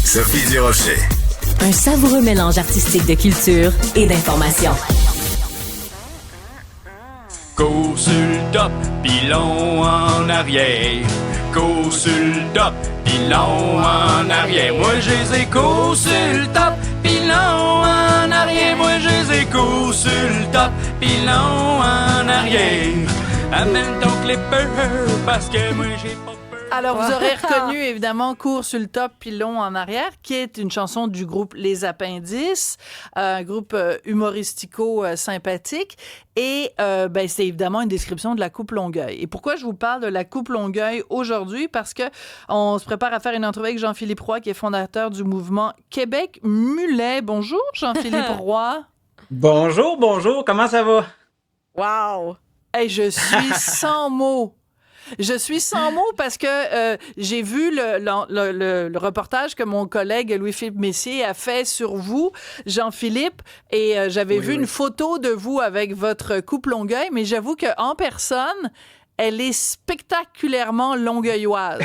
Sophie Durocher. Un savoureux mélange artistique de culture et d'information. Cours sur le top, pilon en arrière. Cours sur le top, pilon en arrière. Moi, je les ai cours sur le top, pilon en arrière. Moi, je les ai cours sur le top, pilon en arrière. Amène ton clipper, parce que moi, j'ai pas peur. Alors, vous aurez reconnu, évidemment, Cours sur le top, pilon en arrière, qui est une chanson du groupe Les Appendices, un groupe humoristico-sympathique. Et c'est évidemment une description de la Coupe Longueuil. Et pourquoi je vous parle de la Coupe Longueuil aujourd'hui? Parce que on se prépare à faire une entrevue avec Jean-Philippe Roy, qui est fondateur du mouvement Québec Mulet. Bonjour, Jean-Philippe Roy. Bonjour, comment ça va? Wow! Hey, je suis sans mots. Je suis sans mots parce que j'ai vu le reportage que mon collègue Louis-Philippe Messier a fait sur vous, Jean-Philippe, et j'avais vu une photo de vous avec votre coupe Longueuil, mais j'avoue qu'en personne, elle est spectaculairement longueuilloise.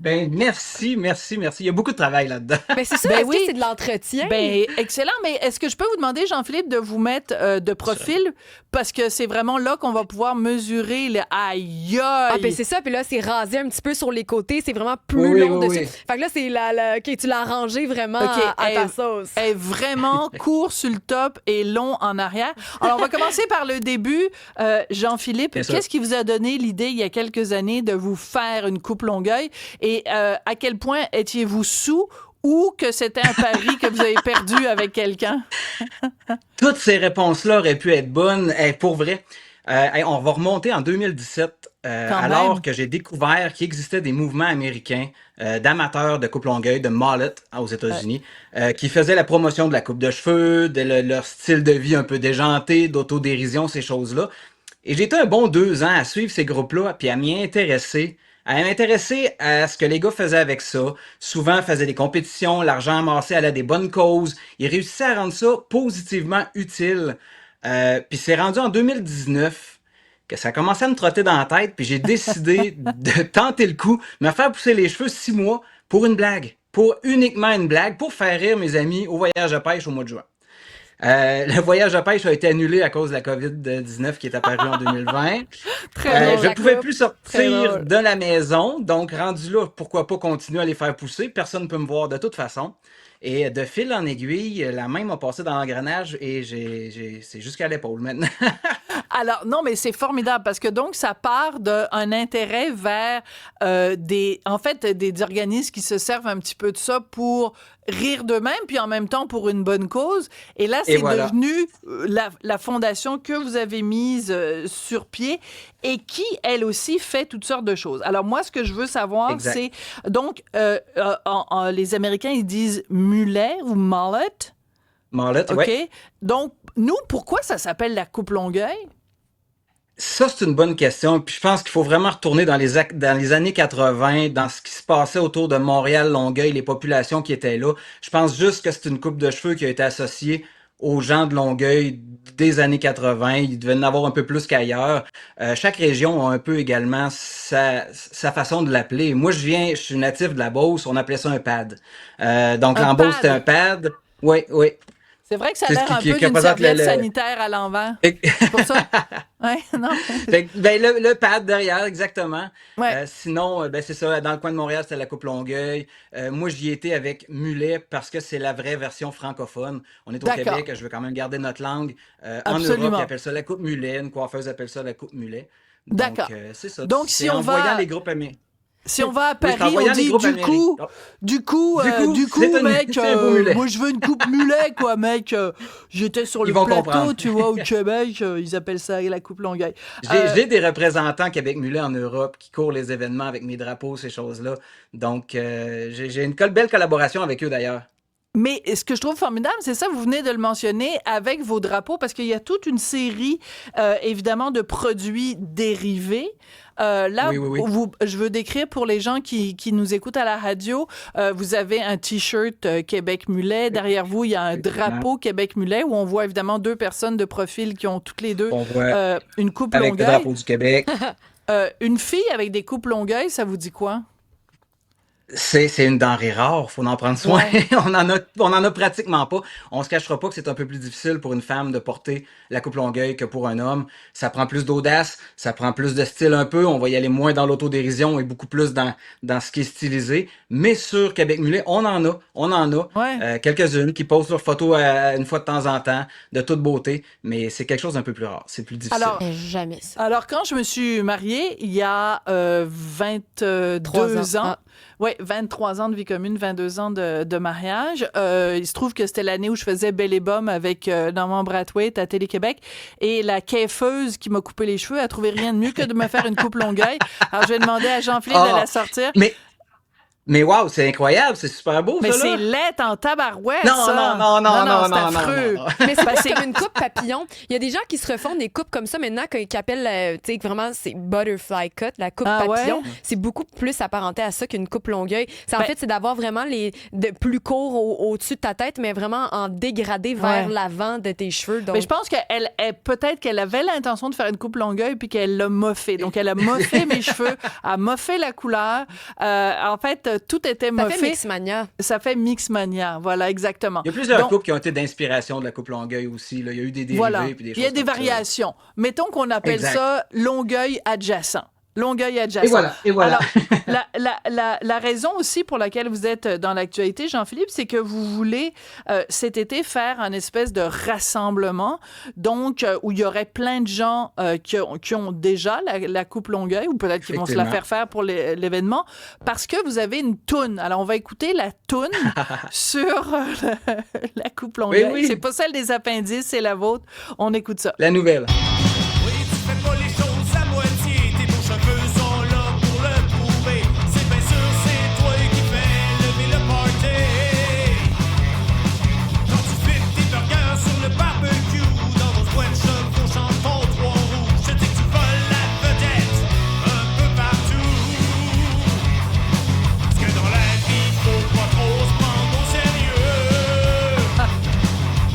Ben merci. Il y a beaucoup de travail là-dedans. Ben c'est ça, est-ce que c'est de l'entretien? Ben excellent, mais est-ce que je peux vous demander, Jean-Philippe, de vous mettre de profil? Parce que c'est vraiment là qu'on va pouvoir mesurer le aïe. Ah, ben c'est ça, puis là, c'est rasé un petit peu sur les côtés, c'est vraiment plus long dessus. Oui. Fait que là, c'est OK, tu l'as rangé vraiment à ta sauce. Elle est vraiment court sur le top et long en arrière. Alors, on va commencer par le début. Jean-Philippe, qu'est-ce qui vous a donné l'idée, il y a quelques années, de vous faire une coupe Longueuil? Et à quel point étiez-vous sous ou que c'était un pari que vous avez perdu avec quelqu'un? Toutes ces réponses-là auraient pu être bonnes. Pour vrai, on va remonter en 2017, alors que j'ai découvert qu'il existait des mouvements américains d'amateurs de coupe Longueuil, de mullet aux États-Unis, qui faisaient la promotion de la coupe de cheveux, de leur style de vie un peu déjanté, d'autodérision, ces choses-là. Et j'ai été un bon 2 ans à suivre ces groupes-là, puis à m'intéresser à ce que les gars faisaient avec ça. Souvent, ils faisaient des compétitions, l'argent amassé allait à des bonnes causes. Ils réussissaient à rendre ça positivement utile. Puis c'est rendu en 2019 que ça a commencé à me trotter dans la tête, puis j'ai décidé de tenter le coup, me faire pousser les cheveux 6 mois pour une blague. Pour uniquement une blague, pour faire rire mes amis au voyage de pêche au mois de juin. Le voyage de pêche a été annulé à cause de la COVID-19 qui est apparue en 2020. Je ne pouvais plus sortir de la maison, donc rendu là, pourquoi pas continuer à les faire pousser? Personne ne peut me voir de toute façon. Et de fil en aiguille, la main m'a passé dans l'engrenage et c'est jusqu'à l'épaule maintenant. Alors, non, mais c'est formidable parce que donc, ça part d'un intérêt vers des organismes qui se servent un petit peu de ça pour rire d'eux-mêmes, puis en même temps pour une bonne cause. Et là, c'est devenu la fondation que vous avez mise sur pied et qui, elle aussi, fait toutes sortes de choses. Alors, moi, ce que je veux savoir, c'est... Donc, les Américains, ils disent mulet ou mullet. Mullet, OK. Donc, nous, pourquoi ça s'appelle la coupe Longueuil? Ça, c'est une bonne question. Puis je pense qu'il faut vraiment retourner dans les années 80, dans ce qui se passait autour de Montréal, Longueuil, les populations qui étaient là. Je pense juste que c'est une coupe de cheveux qui a été associée aux gens de Longueuil des années 80. Il devait en avoir un peu plus qu'ailleurs. Chaque région a un peu également sa façon de l'appeler. Moi, je suis natif de la Beauce, on appelait ça un pad. Donc, en Beauce, c'était un pad. Oui. C'est vrai que ça a l'air un peu d'une serviette sanitaire à l'envers. C'est pour ça. Ouais, non. Le pad derrière, exactement. Ouais. Sinon, c'est ça, dans le coin de Montréal, c'était la coupe Longueuil. Moi, j'y étais avec mulet parce que c'est la vraie version francophone. On est au Québec, je veux quand même garder notre langue. En Europe, ils appellent ça la coupe mulet. Une coiffeuse appelle ça la coupe mulet. D'accord. Donc, c'est ça. Donc, si on va... les groupes amis. Si on va à Paris, on dit du coup, mec, moi je veux une coupe mulet, quoi, mec. J'étais sur le plateau, comprendre. Tu vois, au Québec, ils appellent ça la coupe Longueuil. J'ai des représentants Québec Mulet en Europe qui courent les événements avec mes drapeaux, ces choses-là. Donc, j'ai une belle collaboration avec eux d'ailleurs. Mais ce que je trouve formidable, c'est ça, vous venez de le mentionner, avec vos drapeaux, parce qu'il y a toute une série, évidemment, de produits dérivés. Je veux décrire pour les gens qui nous écoutent à la radio, vous avez un T-shirt Québec Mulet. Derrière vous, il y a un drapeau Québec Mulet où on voit évidemment 2 personnes de profil qui ont toutes les deux une coupe avec Longueuil. Avec le drapeau du Québec. Une fille avec des coupes Longueuil, ça vous dit quoi? C'est une denrée rare, faut en prendre soin. Ouais. On en a pratiquement pas. On se cachera pas que c'est un peu plus difficile pour une femme de porter la coupe longueuil que pour un homme. Ça prend plus d'audace, ça prend plus de style un peu. On va y aller moins dans l'autodérision et beaucoup plus dans ce qui est stylisé. Mais sur Québec Mulet, on en a Ouais. quelques-unes qui posent leurs photos une fois de temps en temps, de toute beauté. Mais c'est quelque chose d'un peu plus rare, c'est plus difficile. Alors, Jamais ça. Alors, quand je me suis mariée, il y a 22 3 ans. ans, oui, 23 ans de vie commune, 22 ans de mariage, il se trouve que c'était l'année où je faisais Belle et Bomme avec Norman Brathwaite à Télé-Québec, et la coiffeuse qui m'a coupé les cheveux a trouvé rien de mieux que de me faire une coupe longueuil. Alors, j'ai demandé à Jean-Philippe de la sortir. Mais wow, c'est incroyable, c'est super beau, Mais ça, c'est là. laid en tabarouette, Non, ça. non, c'est non, affreux. non. Mais c'est parce que c'est une coupe papillon. Il y a des gens qui se refont des coupes comme ça maintenant qui appellent, tu sais, vraiment, c'est butterfly cut, la coupe papillon. Ouais? C'est beaucoup plus apparenté à ça qu'une coupe longueuil. En Ben- fait, c'est d'avoir vraiment plus court au-dessus de ta tête, mais vraiment en dégradé vers l'avant de tes cheveux. Donc... Mais je pense peut-être qu'elle avait l'intention de faire une coupe longueuil puis qu'elle l'a moffé. Donc, elle a moffé mes cheveux, a moffé la couleur. En fait, tout était moffé. Ça fait Mixmania. Ça fait Mixmania, voilà, exactement. Il y a plusieurs Donc, coupes qui ont été d'inspiration de la coupe longueuil aussi, là. Il y a eu des dérivés voilà. puis des Il y a choses des comme ça. variations. Mettons qu'on appelle Exact. ça longueuil adjacent. Longueuil adjacent. Et voilà. Alors, la raison aussi pour laquelle vous êtes dans l'actualité, Jean-Philippe, c'est que vous voulez cet été faire un espèce de rassemblement, donc où il y aurait plein de gens qui ont déjà la coupe longueuil, ou peut-être qu'ils vont se la faire pour l'événement, parce que vous avez une toune. Alors, on va écouter la toune sur la coupe longueuil. Oui. C'est pas celle des appendices, c'est la vôtre. On écoute ça. La nouvelle. Oui, tu fais pas les choses à moitié. Tes beaux cheveux sont là pour le prouver. C'est bien sûr, c'est toi qui fais lever le party. Quand tu flippes tes burgers sur le barbecue, dans vos sweatshots, vos chansons trois rouges, je dis que tu voles la vedette un peu partout. Parce que dans la vie, faut pas trop se prendre au sérieux.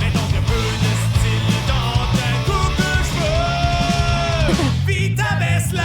Mais donc un peu de style dans ta coupe de cheveux. Puis ta baisse là.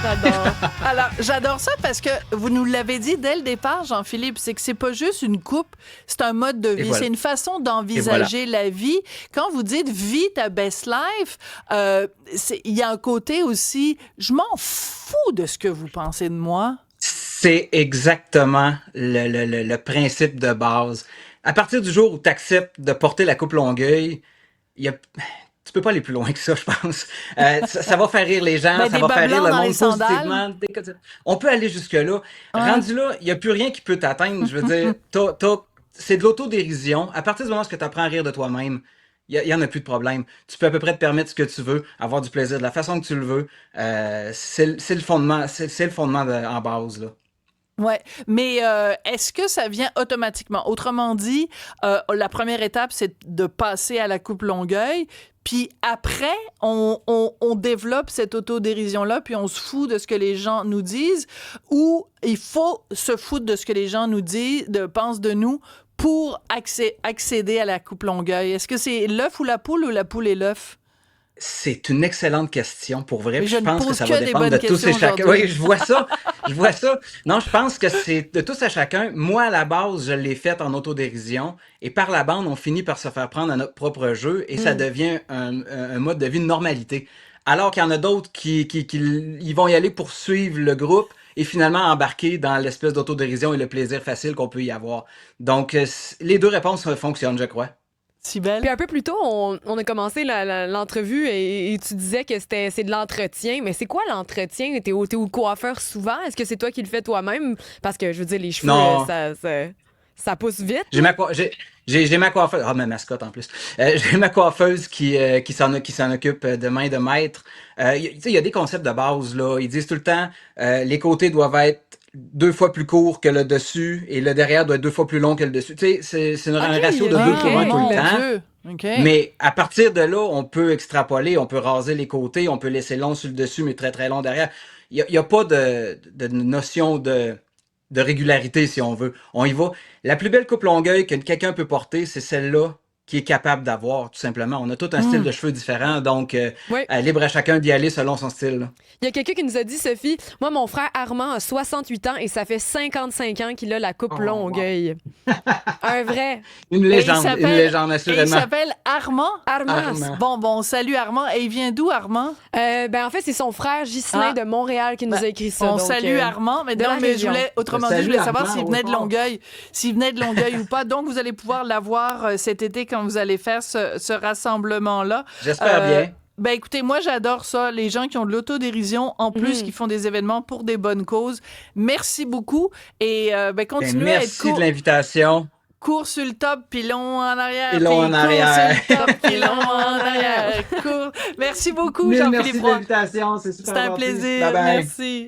J'adore. Alors, j'adore ça parce que vous nous l'avez dit dès le départ, Jean-Philippe, c'est que c'est pas juste une coupe, c'est un mode de vie, voilà. c'est une façon d'envisager la vie. Quand vous dites « vis ta best life », il y a un côté aussi « je m'en fous de ce que vous pensez de moi ». C'est exactement le principe de base. À partir du jour où tu acceptes de porter la coupe longueuil, tu peux pas aller plus loin que ça, je pense. Ça va faire rire les gens, Ben, ça des va faire bas rire blancs le dans les monde sandales. positivement. On peut aller jusque-là. Rendu là, il n'y a plus rien qui peut t'atteindre. Je veux dire, c'est de l'autodérision. À partir du moment où tu apprends à rire de toi-même, il y en a plus de problème. Tu peux à peu près te permettre ce que tu veux, avoir du plaisir de la façon que tu le veux. C'est le fondement, c'est le fondement en base, là. Ouais, mais est-ce que ça vient automatiquement? Autrement dit, la première étape, c'est de passer à la coupe longueuil, puis après, on développe cette autodérision-là, puis on se fout de ce que les gens nous disent, ou il faut se foutre de ce que les gens nous disent, pensent de nous, pour accéder à la coupe longueuil. Est-ce que c'est l'œuf ou la poule et l'œuf? C'est une excellente question, pour vrai. Mais Puis je je ne pense que pose ça que va des dépendre de bonnes tous et questions chacun. aujourd'hui. Oui, je vois ça. Je vois ça. Non, je pense que c'est de tous à chacun. Moi, à la base, je l'ai fait en autodérision. Et par la bande, on finit par se faire prendre à notre propre jeu et ça devient un mode de vie de normalité. Alors qu'il y en a d'autres qui ils vont y aller pour suivre le groupe et finalement embarquer dans l'espèce d'autodérision et le plaisir facile qu'on peut y avoir. Donc, les deux réponses fonctionnent, je crois. Si belle. Puis un peu plus tôt, on a commencé l'entrevue et tu disais que c'est de l'entretien. Mais c'est quoi l'entretien? T'es au coiffeur souvent? Est-ce que c'est toi qui le fais toi-même? Parce que, je veux dire, les cheveux, Non. ça pousse vite. J'ai ma coiffeuse. Ah, ma mascotte en plus. J'ai ma coiffeuse qui s'en occupe de main de maître. Il y a des concepts de base, là. Ils disent tout le temps, les côtés doivent être 2 fois plus courts que le dessus et le derrière doit être 2 fois plus long que le dessus. Tu sais, c'est un ratio de 2 pour 1 tout le temps. Okay. Mais à partir de là, on peut extrapoler, on peut raser les côtés, on peut laisser long sur le dessus, mais très très long derrière. Il y a pas de notion de régularité, si on veut. On y va. La plus belle coupe longueuil que quelqu'un peut porter, c'est celle-là qui est capable d'avoir, tout simplement. On a tout un style de cheveux différent, donc Oui. libre à chacun d'y aller selon son style. Là. Il y a quelqu'un qui nous a dit, Sophie, moi, mon frère Armand a 68 ans et ça fait 55 ans qu'il a la coupe Oh, Longueuil. Un vrai. Une Et il légende, s'appelle- Et il assurément. s'appelle Armand. Armand. Bon, salut Armand. Et il vient d'où, Armand? En fait, c'est son frère Ghislain Ah. de Montréal qui nous a écrit ça. On donc, salue Armand. Mais de non, la mais je région. voulais, autrement dit, Salut je voulais savoir Armand, s'il au venait de fort. Longueuil. S'il venait de Longueuil ou pas. Donc, vous allez pouvoir l'avoir cet été quand vous allez faire ce rassemblement-là. J'espère bien. Ben écoutez, moi j'adore ça, les gens qui ont de l'autodérision, en plus qui font des événements pour des bonnes causes. Merci beaucoup et continuez à être Merci de l'invitation. court sur le top, puis long en arrière. Et long puis en court arrière. sur le top, puis long en arrière. Court. Merci beaucoup, Mille merci Jean-Philippe de Roy. l'invitation, c'est super C'était un gentil. plaisir. Bye bye. Merci.